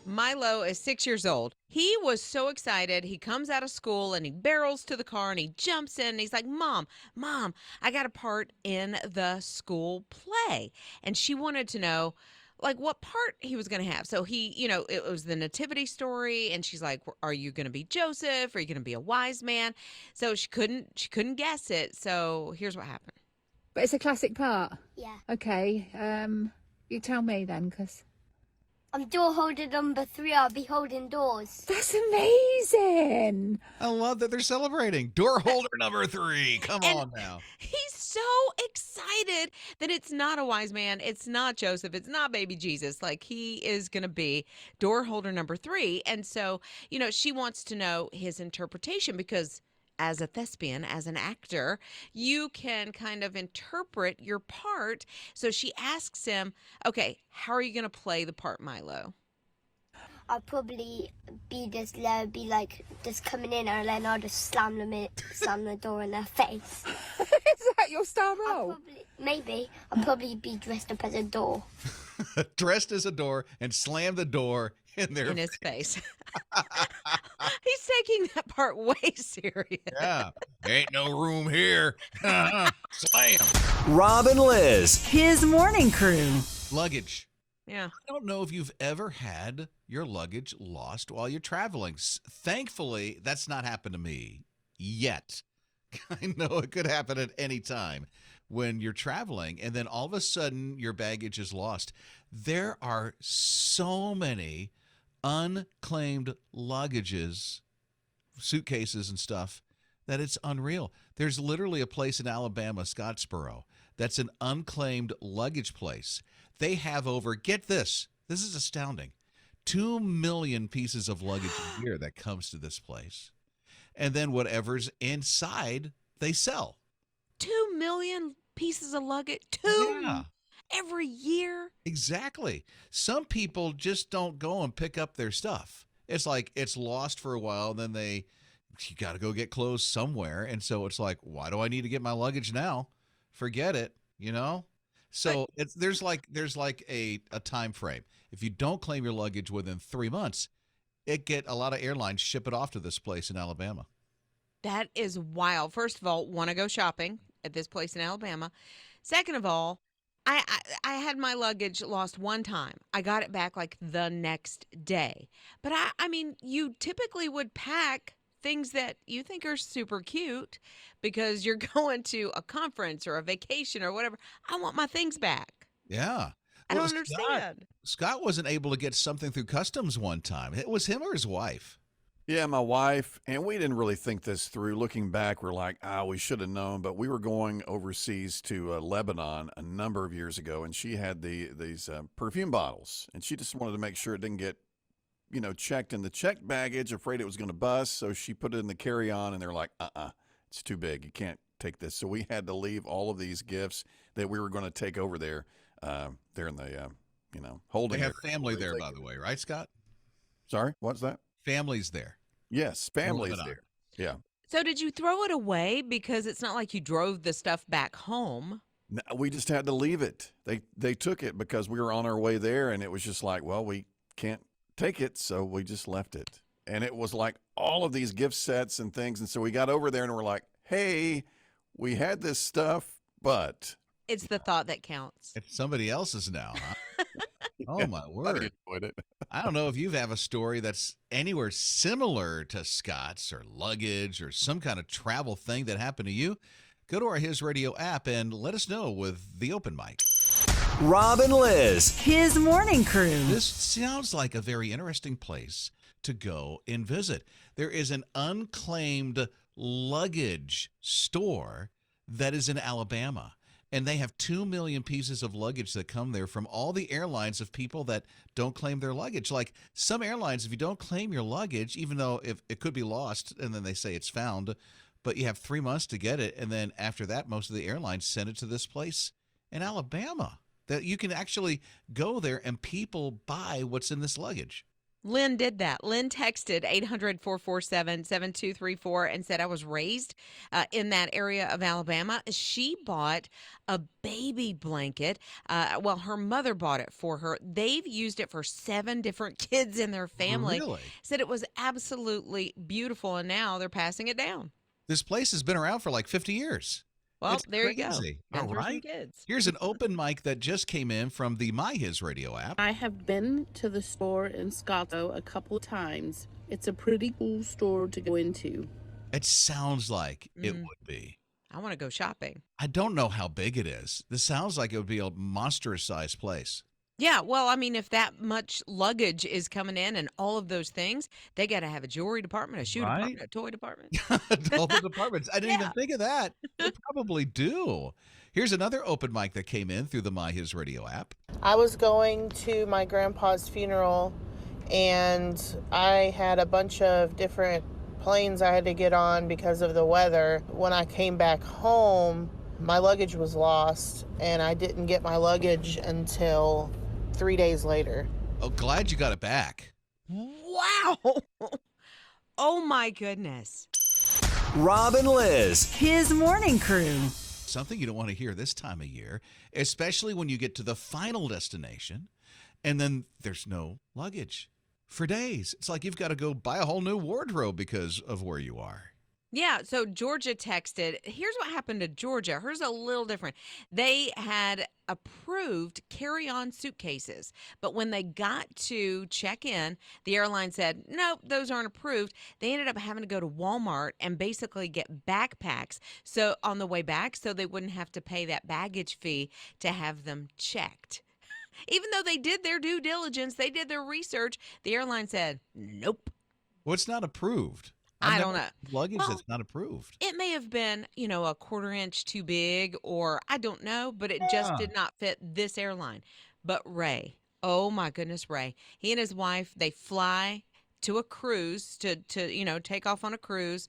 Milo is 6 years old. He was so excited. He comes out of school and he barrels to the car and he jumps in and he's like, Mom, I got a part in the school play. And she wanted to know like what part he was going to have. So it was the nativity story and she's like, are you going to be Joseph? Are you going to be a wise man? So she couldn't guess it. So here's what happened. But it's a classic part. Yeah. Okay. You tell me then, because I'm door holder number 3. I'll be holding doors. that's amazing. I love that they're celebrating. Door holder number 3. Come on now. He's so excited that it's not a wise man. It's not Joseph. It's not baby Jesus. Like he is going to be door holder number 3. And so, she wants to know his interpretation because as a thespian, as an actor, you can kind of interpret your part. So she asks him, okay, how are you going to play the part, Milo? I'll probably be just coming in and then I'll just slam the door in their face. Is that your star role? I'll probably be dressed up as a door. Dressed as a door and slam the door in his face. He's taking that part way serious. Yeah. Ain't no room here. Slam. Rob and Lizz. His morning crew. Luggage. Yeah. I don't know if you've ever had your luggage lost while you're traveling. Thankfully, that's not happened to me yet. I know it could happen at any time when you're traveling and then all of a sudden your baggage is lost. There are so many unclaimed luggages, suitcases and stuff, that it's unreal. There's literally a place in Alabama, Scottsboro, that's an unclaimed luggage place. They have over, get this is astounding, 2 million pieces of luggage a year that comes to this place. And then whatever's inside, they sell. 2 million pieces of luggage? Yeah. Every year? Exactly. Some people just don't go and pick up their stuff. It's like it's lost for a while, then you got to go get clothes somewhere. And so it's like, why do I need to get my luggage now? Forget it, So there's like a time frame. If you don't claim your luggage within 3 months, a lot of airlines ship it off to this place in Alabama. That is wild. First of all, want to go shopping at this place in Alabama. Second of all, I had my luggage lost one time. I got it back like the next day. But I mean, you typically would pack things that you think are super cute because you're going to a conference or a vacation or whatever. I want my things back. Yeah. I don't understand. Scott wasn't able to get something through customs one time. It was him or his wife. Yeah, my wife, and we didn't really think this through. Looking back, we're like, we should have known. But we were going overseas to Lebanon a number of years ago, and she had these perfume bottles, and she just wanted to make sure it didn't get, checked in the checked baggage, afraid it was going to bust. So she put it in the carry-on, and they're like, it's too big. You can't take this. So we had to leave all of these gifts that we were going to take over there. They're in the, holding. They have family there, by the way, right, Scott? Sorry, what's that? Family's there. Yes, family's there. Yeah. So did you throw it away because it's not like you drove the stuff back home? No, we just had to leave it. They took it because we were on our way there, and it was just like, well, we can't take it, so we just left it. And it was like all of these gift sets and things, and so we got over there and we're like, hey, we had this stuff, but it's the thought that counts. It's somebody else's now, huh? Oh, my word. I don't know if you have a story that's anywhere similar to Scott's or luggage or some kind of travel thing that happened to you. Go to our His Radio app and let us know with the open mic. Rob and Lizz. His morning crew. This sounds like a very interesting place to go and visit. There is an unclaimed luggage store that is in Alabama. And they have 2 million pieces of luggage that come there from all the airlines of people that don't claim their luggage. Like some airlines, if you don't claim your luggage, even though if it could be lost and then they say it's found, but you have 3 months to get it. And then after that, most of the airlines send it to this place in Alabama that you can actually go there and people buy what's in this luggage. Lynn did that. Lynn texted 800-447-7234 and said, I was raised in that area of Alabama. She bought a baby blanket. Well, her mother bought it for her. They've used it for 7 different kids in their family. Really? Said it was absolutely beautiful, and now they're passing it down. This place has been around for like 50 years. Well, It's there you go. crazy. And All for some right. kids. Here's an open mic that just came in from the My HISRadio app. I have been to the store in Scottsdale a couple of times. It's a pretty cool store to go into. It sounds like it would be. I want to go shopping. I don't know how big it is. This sounds like it would be a monstrous-sized place. Yeah, well, I mean, if that much luggage is coming in and all of those things, they got to have a jewelry department, a shoe Right? department, a toy department. All the departments. I didn't even Yeah. think of that. They probably do. Here's another open mic that came in through the My HISRadio app. I was going to my grandpa's funeral, and I had a bunch of different planes I had to get on because of the weather. When I came back home, my luggage was lost, and I didn't get my luggage until 3 days later. Oh, glad you got it back. Wow. Oh, my goodness. Rob and Lizz. His morning crew. Something you don't want to hear this time of year, especially when you get to the final destination and then there's no luggage for days. It's like you've got to go buy a whole new wardrobe because of where you are. Yeah, so Georgia texted. Here's what happened to Georgia. Hers a little different. They had approved carry-on suitcases, but when they got to check in, the airline said, nope, those aren't approved. They ended up having to go to Walmart and basically get backpacks so on the way back so they wouldn't have to pay that baggage fee to have them checked. Even though they did their due diligence, they did their research, the airline said, nope. What's not approved? I don't know. Luggage Well, that's not approved. It may have been, a quarter inch too big, or I don't know, but it just did not fit this airline. But Ray, oh my goodness, Ray, he and his wife, they fly to a cruise to take off on a cruise.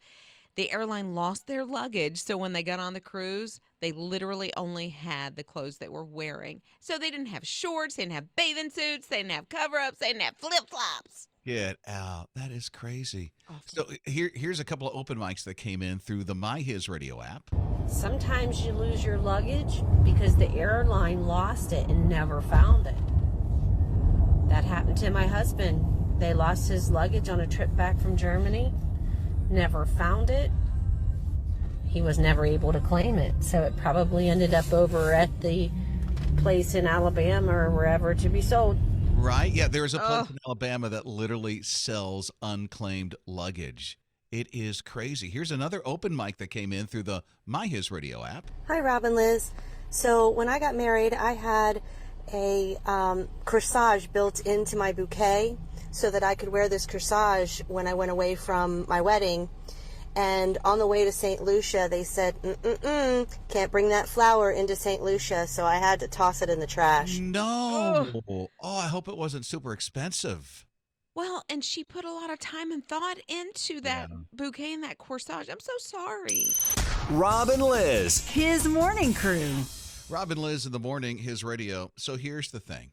The airline lost their luggage, so when they got on the cruise, they literally only had the clothes they were wearing. So they didn't have shorts, they didn't have bathing suits, they didn't have cover-ups, they didn't have flip-flops. Get out. That is crazy. Awful. So here's a couple of open mics that came in through the My HISRadio app. Sometimes you lose your luggage because the airline lost it and never found it. That happened to my husband. They lost his luggage on a trip back from Germany, never found it. He was never able to claim it, so it probably ended up over at the place in Alabama or wherever to be sold. Right? Yeah, there's a place in Alabama that literally sells unclaimed luggage. It is crazy. Here's another open mic that came in through the My HISRadio app. Hi, Rob and Lizz. So when I got married, I had a corsage built into my bouquet so that I could wear this corsage when I went away from my wedding. And on the way to St. Lucia, they said, can't bring that flower into St. Lucia, so I had to toss it in the trash. No. Oh, I hope it wasn't super expensive. Well, and she put a lot of time and thought into that bouquet and that corsage. I'm so sorry. Rob and Lizz. His morning crew. Rob and Lizz in the morning, HISRadio. So here's the thing.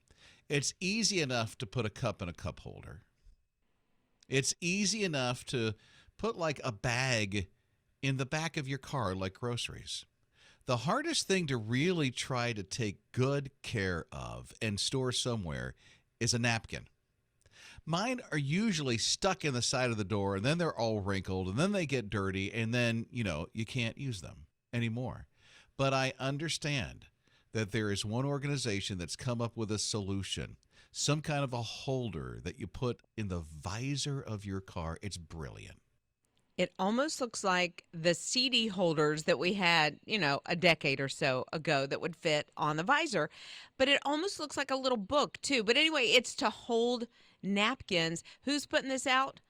It's easy enough to put a cup in a cup holder. It's easy enough to put like a bag in the back of your car like groceries. The hardest thing to really try to take good care of and store somewhere is a napkin. Mine are usually stuck in the side of the door, and then they're all wrinkled, and then they get dirty, and then, you can't use them anymore. But I understand that there is one organization that's come up with a solution, some kind of a holder that you put in the visor of your car. It's brilliant. It almost looks like the CD holders that we had, a decade or so ago that would fit on the visor. But it almost looks like a little book, too. But anyway, it's to hold napkins. Who's putting this out?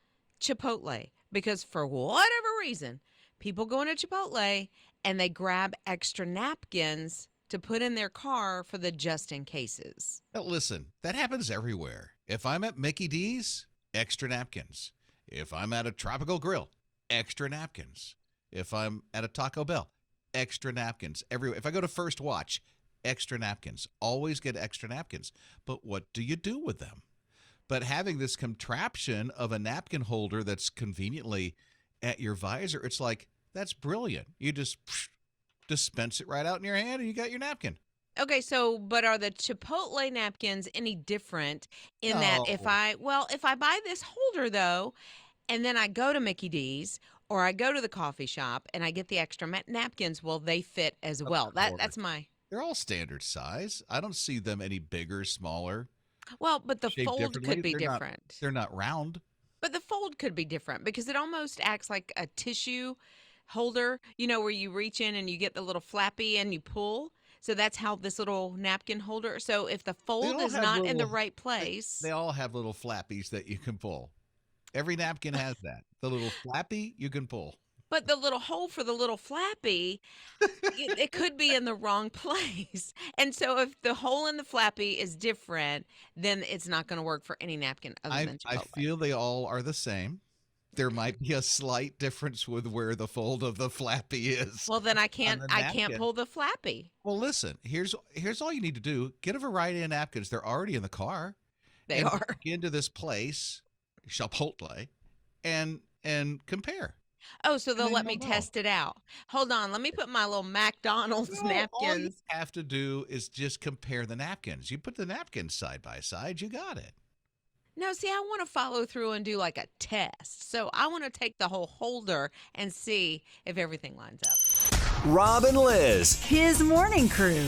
Chipotle. Because for whatever reason, people go into Chipotle and they grab extra napkins to put in their car for the just in cases. Now, listen, that happens everywhere. If I'm at Mickey D's, extra napkins. If I'm at a tropical grill, extra napkins. If I'm at a Taco Bell, extra napkins. Everywhere. If I go to First Watch, extra napkins. Always get extra napkins. But what do you do with them? But having this contraption of a napkin holder that's conveniently at your visor, it's like, that's brilliant. You just dispense it right out in your hand and you got your napkin. Okay, so but are the Chipotle napkins any different in that if No. I buy this holder though, and then I go to Mickey D's or I go to the coffee shop and I get the extra napkins, will they fit as well? That's my They're all standard size. I don't see them any bigger, smaller, but the shaped fold differently. could be They're different. They're not round. But the fold could be different because it almost acts like a tissue holder, where you reach in and you get the little flappy and you pull. So that's how this little napkin holder. So if the fold all is have not in the little- right place. They all have little flappies that you can pull. Every napkin has that. The little flappy you can pull. But the little hole for the little flappy, it could be in the wrong place. And so if the hole in the flappy is different, then it's not going to work for any napkin other than I Chipotle. feel they all are the same. There might be a slight difference with where the fold of the flappy is. Well, then I on can't the I can't napkin. pull the flappy. Well, listen, here's all you need to do. Get a variety of napkins. They're already in the car. They and are. walk into this place, Chipotle, and compare. Oh, so they'll then let you'll me know. test it out. Hold on, let me put my little McDonald's No, all you napkins. have to do is just compare the napkins. You put the napkins side by side, you got it. No, see, I want to follow through and do like a test. So I want to take the whole holder and see if everything lines up. Rob and Liz. His morning crew.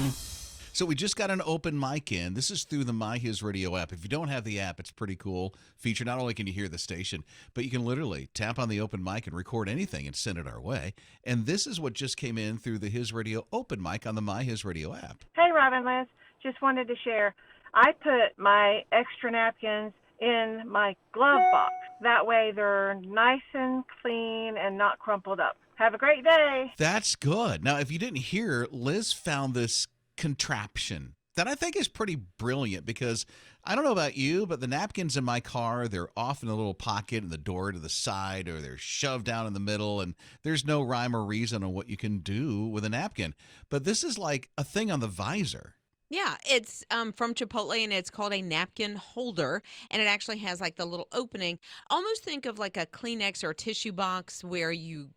So we just got an open mic in. This is through the My HISRadio app. If you don't have the app, it's a pretty cool feature. Not only can you hear the station, but you can literally tap on the open mic and record anything and send it our way. And this is what just came in through the HISRadio open mic on the My HISRadio app. Hey, Rob and Liz. Just wanted to share. I put my extra napkins in my glove box. That way they're nice and clean and not crumpled up. Have a great day. That's good. Now, if you didn't hear, Liz found this contraption that I think is pretty brilliant because I don't know about you, but the napkins in my car, they're off in a little pocket in the door to the side or they're shoved down in the middle and there's no rhyme or reason on what you can do with a napkin. But this is like a thing on the visor. Yeah, it's from Chipotle and it's called a napkin holder and it actually has like the little opening. Almost think of like a Kleenex or a tissue box where you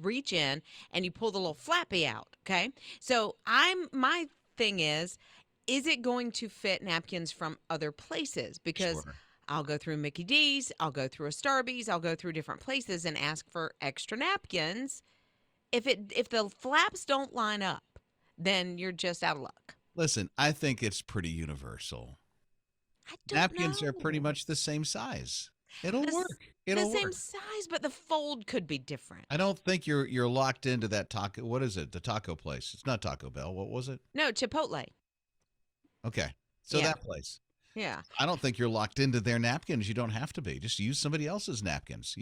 reach in and you pull the little flappy out, okay? So my thing is it going to fit napkins from other places? Because Sure. I'll go through Mickey D's, I'll go through a Starbucks, I'll go through different places and ask for extra napkins. If the flaps don't line up, then you're just out of luck. Listen, I think it's pretty universal. I don't Napkins know. are pretty much the same size. It'll The s- work. It'll the same work. size, but the fold could be different. I don't think you're locked into that taco. What is it? The taco place. It's not Taco Bell. What was it? No, Chipotle. Okay. So Yeah. that place. Yeah. I don't think you're locked into their napkins. You don't have to be. Just use somebody else's napkins.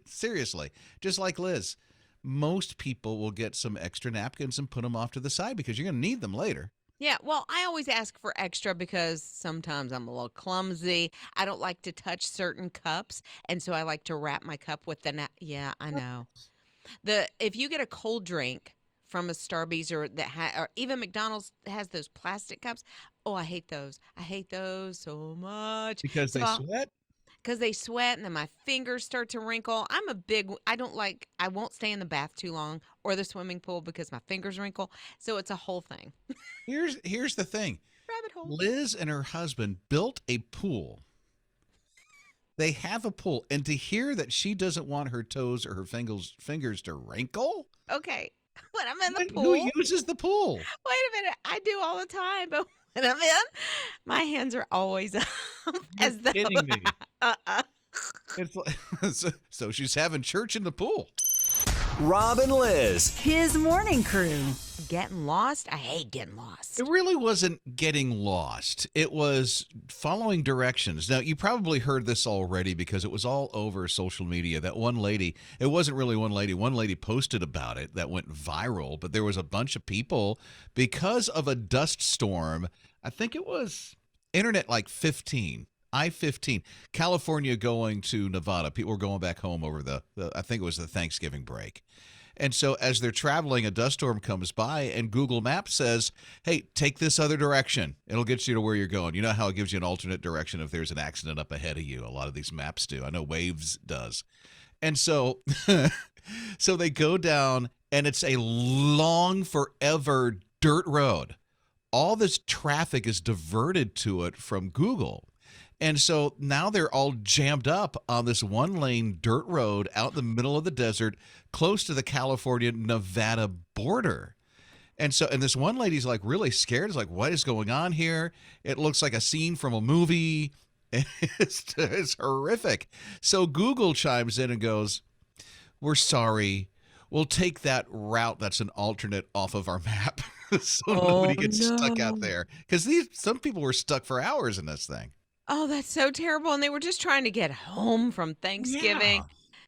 Seriously, just like Liz, most people will get some extra napkins and put them off to the side because you're going to need them later. Yeah, well, I always ask for extra because sometimes I'm a little clumsy. I don't like to touch certain cups, and so I like to wrap my cup with the Yeah, I know. If you get a cold drink from a Starbucks or even McDonald's has those plastic cups. Oh, I hate those. I hate those so much. Because they sweat? Because they sweat and then my fingers start to wrinkle. I won't stay in the bath too long or the swimming pool because my fingers wrinkle. So it's a whole thing. Here's the thing. Rabbit hole. Liz and her husband built a pool. They have a pool. And to hear that she doesn't want her toes or her fingers to wrinkle? Okay. When I'm in the pool. Who uses the pool? Wait a minute. I do all the time, but when I'm in, my hands are always up. As though. Kidding me. Uh-uh. It's like, so she's having church in the pool. Rob and Liz. His morning crew. Getting lost? I hate getting lost. It really wasn't getting lost. It was following directions. Now, you probably heard this already because it was all over social media. That one lady, it wasn't really one lady posted about it that went viral, but there was a bunch of people because of a dust storm. I think it was Internet like 15. I-15, California going to Nevada. People were going back home over the I think it was the Thanksgiving break. And so as they're traveling, a dust storm comes by and Google Maps says, hey, take this other direction. It'll get you to where you're going. You know how it gives you an alternate direction if there's an accident up ahead of you? A lot of these maps do. I know Waves does. And so so they go down and it's a long, forever dirt road. All this traffic is diverted to it from Google. And so now they're all jammed up on this one-lane dirt road out in the middle of the desert, close to the California-Nevada border. And this one lady's like really scared. It's like, what is going on here? It looks like a scene from a movie. It's horrific. So Google chimes in and goes, we're sorry. We'll take that route that's an alternate off of our map so nobody gets stuck out there. Because some people were stuck for hours in this thing. Oh, that's so terrible. And they were just trying to get home from Thanksgiving. Yeah.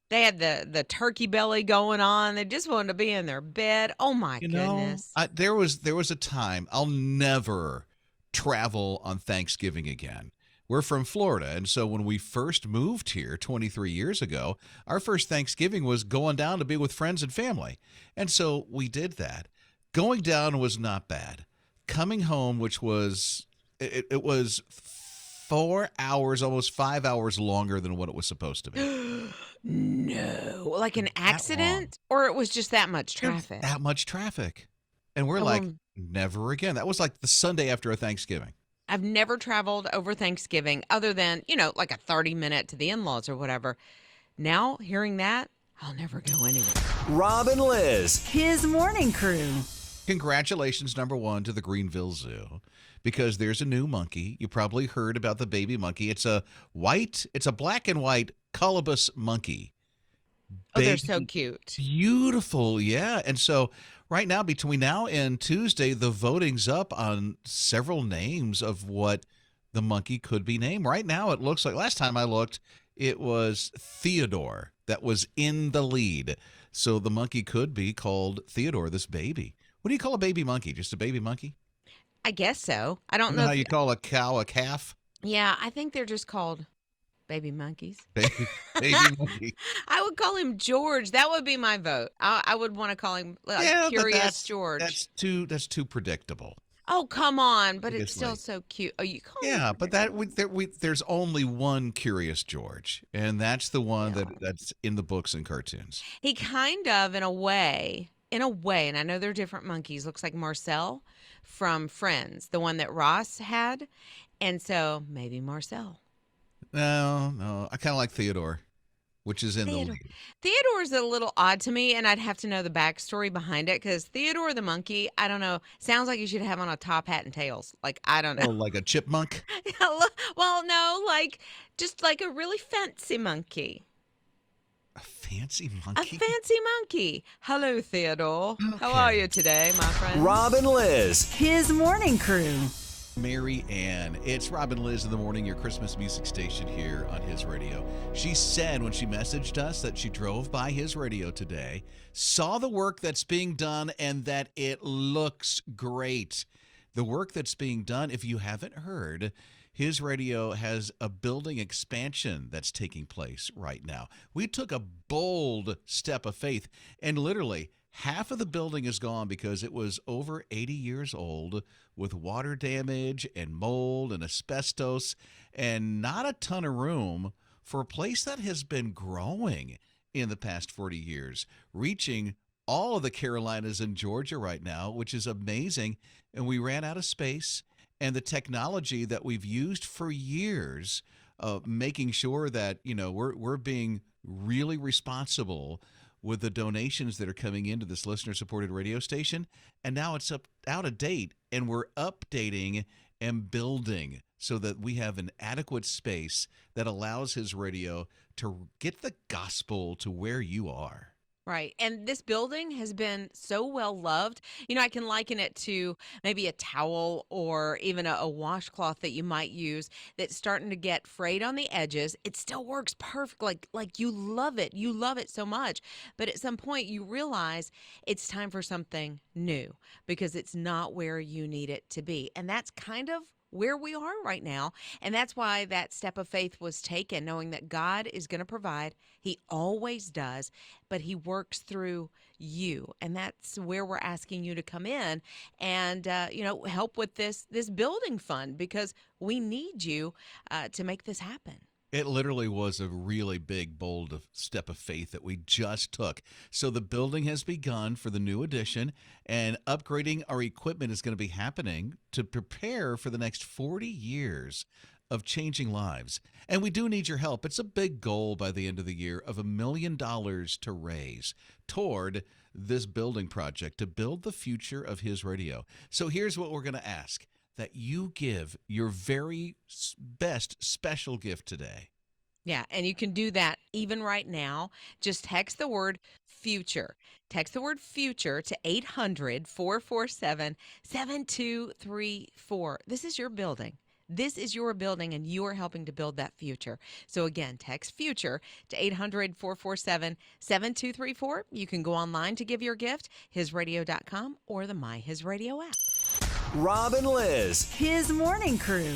They had the turkey belly going on. They just wanted to be in their bed. Oh, my goodness. There was a time I'll never travel on Thanksgiving again. We're from Florida, and so when we first moved here 23 years ago, our first Thanksgiving was going down to be with friends and family. And so we did that. Going down was not bad. Coming home, which was it was 4 hours, almost 5 hours longer than what it was supposed to be. No. Like an accident? Or it was just that much traffic? That much traffic. And we're like, never again. That was like the Sunday after a Thanksgiving. I've never traveled over Thanksgiving other than, like a 30-minute to the in-laws or whatever. Now, hearing that, I'll never go anywhere. Rob and Lizz. His morning crew. Congratulations, number one, to the Greenville Zoo, because there's a new monkey. You probably heard about the baby monkey. It's a black and white colobus monkey. Oh, they're so cute. Beautiful, yeah. And so right now, between now and Tuesday, the voting's up on several names of what the monkey could be named. Right now, it looks like, last time I looked, it was Theodore that was in the lead. So the monkey could be called Theodore, this baby. What do you call a baby monkey? Just a baby monkey? I guess so. I don't You know. how you call a cow a calf? Yeah, I think they're just called baby monkeys. Baby monkey. I would call him George. That would be my vote. I would want to call him Curious George. That's too predictable. Oh, come on. But It's it's still like- so cute. Oh, you call Yeah, him but there's only one Curious George, and that's the one that's in the books and cartoons. He kind of, in a way, and I know they're different monkeys, looks like Marcel from Friends, the one that Ross had. And so maybe Marcel. No, I kind of like Theodore, which is in the lead. Theodore's a little odd to me, and I'd have to know the backstory behind it because Theodore the monkey, I don't know, sounds like you should have on a top hat and tails. Like, I don't know. Oh, like a chipmunk? Well, no, just like a really fancy monkey. A fancy A monkey? fancy monkey. Hello, Theodore. How are you today, my friend? Rob and Lizz. His morning crew. Mary Ann. It's Rob and Lizz in the morning, your Christmas music station here on His Radio. She said when she messaged us that she drove by His Radio today, saw the work that's being done, and that it looks great. The work that's being done, if you haven't heard, His Radio has a building expansion that's taking place right now. We took a bold step of faith, and literally half of the building is gone because it was over 80 years old with water damage and mold and asbestos and not a ton of room for a place that has been growing in the past 40 years, reaching all of the Carolinas and Georgia right now, which is amazing. And we ran out of space. And the technology that we've used for years, making sure that, we're being really responsible with the donations that are coming into this listener-supported radio station. And now it's out of date, and we're updating and building so that we have an adequate space that allows His Radio to get the gospel to where you are. Right. And this building has been so well loved. I can liken it to maybe a towel or even a washcloth that you might use that's starting to get frayed on the edges. It still works perfect. Like you love it. You love it so much. But at some point you realize it's time for something new because it's not where you need it to be. And that's kind of where we are right now. And that's why that step of faith was taken, knowing that God is going to provide. He always does, but he works through you. And that's where we're asking you to come in and, help with this building fund, because we need you to make this happen. It literally was a really big, bold step of faith that we just took. So the building has begun for the new addition, and upgrading our equipment is going to be happening to prepare for the next 40 years of changing lives. And we do need your help. It's a big goal by the end of the year of $1 million to raise toward this building project to build the future of his radio. So here's what we're going to ask: that you give your very best special gift today. Yeah, and you can do that even right now. Just text the word future. Text the word future to 800-447-7234. This is your building. This is your building, and you are helping to build that future. So again, text future to 800-447-7234. You can go online to give your gift, hisradio.com or the My His Radio app. Rob and Lizz. His morning crew.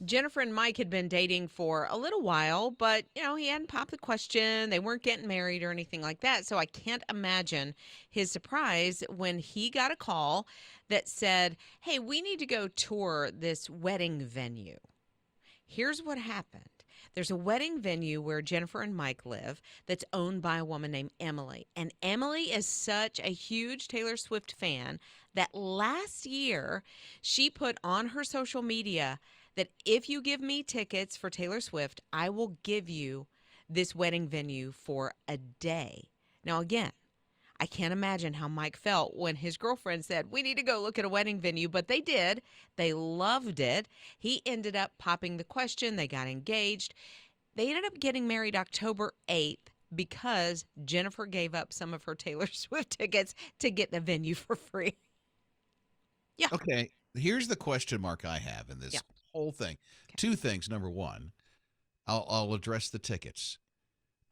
Jennifer and Mike had been dating for a little while, but, he hadn't popped the question. They weren't getting married or anything like that. So I can't imagine his surprise when he got a call that said, hey, we need to go tour this wedding venue. Here's what happened. There's a wedding venue where Jennifer and Mike live that's owned by a woman named Emily. And Emily is such a huge Taylor Swift fan that last year she put on her social media that if you give me tickets for Taylor Swift, I will give you this wedding venue for a day. Now, again, I can't imagine how Mike felt when his girlfriend said, we need to go look at a wedding venue, but they did. They loved it. He ended up popping the question. They got engaged. They ended up getting married October 8th because Jennifer gave up some of her Taylor Swift tickets to get the venue for free. Yeah. Okay, here's the question mark I have in this whole thing. Okay. Two things. Number one, I'll address the tickets.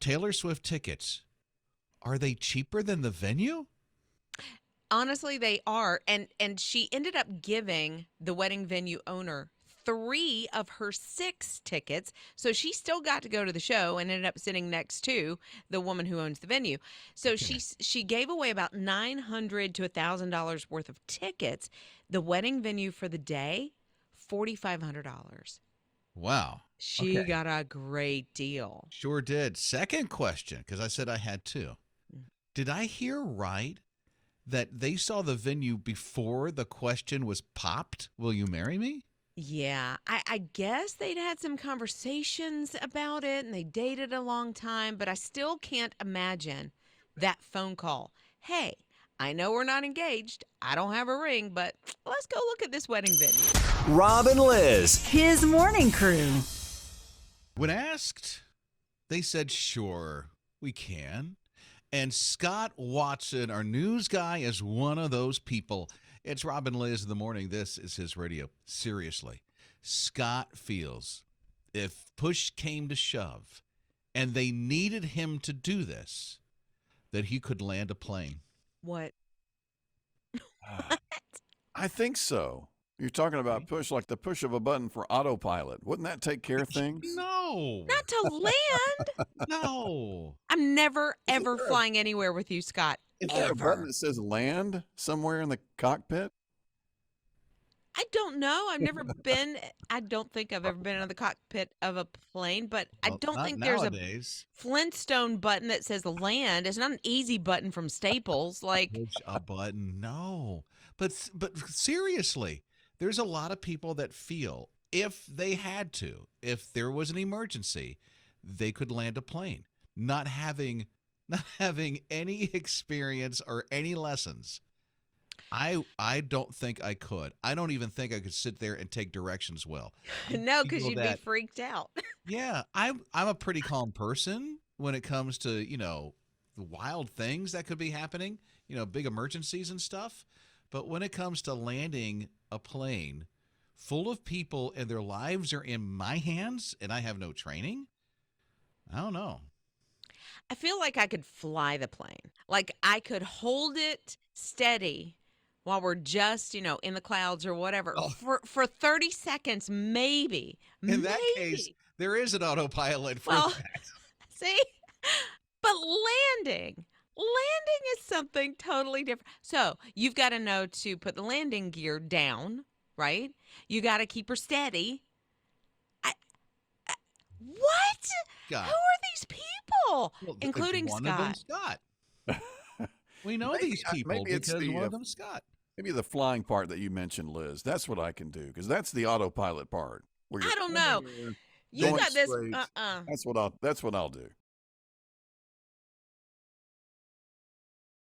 Taylor Swift tickets, are they cheaper than the venue? Honestly, they are. And she ended up giving the wedding venue owner 3 of her 6 tickets. So she still got to go to the show and ended up sitting next to the woman who owns the venue. So Okay. she gave away about $900 to $1,000 worth of tickets. The wedding venue for the day, $4,500. Wow. She Okay. got a great deal. Sure did. Second question, because I said I had two. Did I hear right that they saw the venue before the question was popped? Will you marry me? Yeah, I guess they'd had some conversations about it and they dated a long time, but I still can't imagine that phone call. Hey, I know we're not engaged. I don't have a ring, but let's go look at this wedding venue. Rob and Lizz. His morning crew. When asked, they said, sure, we can. And Scott Watson, our news guy, is one of those people. It's Rob and Lizz in the morning. This is his radio. Seriously, Scott feels if push came to shove and they needed him to do this, that he could land a plane. What? I think so. You're talking about push, like the push of a button for autopilot. Wouldn't that take care of things? No. Not to land. No. I'm never, ever there a- flying anywhere with you, Scott. Is there a button Ever. that says land somewhere in the cockpit? I don't know. I've never been. I don't think I've ever been in the cockpit of a plane, but I Well, don't not think there's nowadays. a Flintstone button that says land. It's not an easy button from Staples. Like, Push a button. No. But seriously, there's a lot of people that feel if they had to, if there was an emergency, they could land a plane, not having any experience or any lessons. I don't think I could. I don't even think I could sit there and take directions well. no, because People you'd that- be freaked out. Yeah, I'm a pretty calm person when it comes to, the wild things that could be happening, big emergencies and stuff. But when it comes to landing a plane full of people and their lives are in my hands and I have no training, I don't know. I feel like I could fly the plane. Like I could hold it steady while we're just, in the clouds or whatever Oh. for 30 seconds, maybe. In that case, there is an autopilot for Well, that. see? But landing is something totally different. So you've got to know to put the landing gear down, right? You got to keep her steady. What? God. Who are these people? Well, Including one Scott. of them, Scott. We know these people maybe it's because the, one of them's Scott. Maybe the flying part that you mentioned, Liz. That's what I can do because that's the autopilot part. Where you're I don't know. You going got this. straight. That's what I'll do.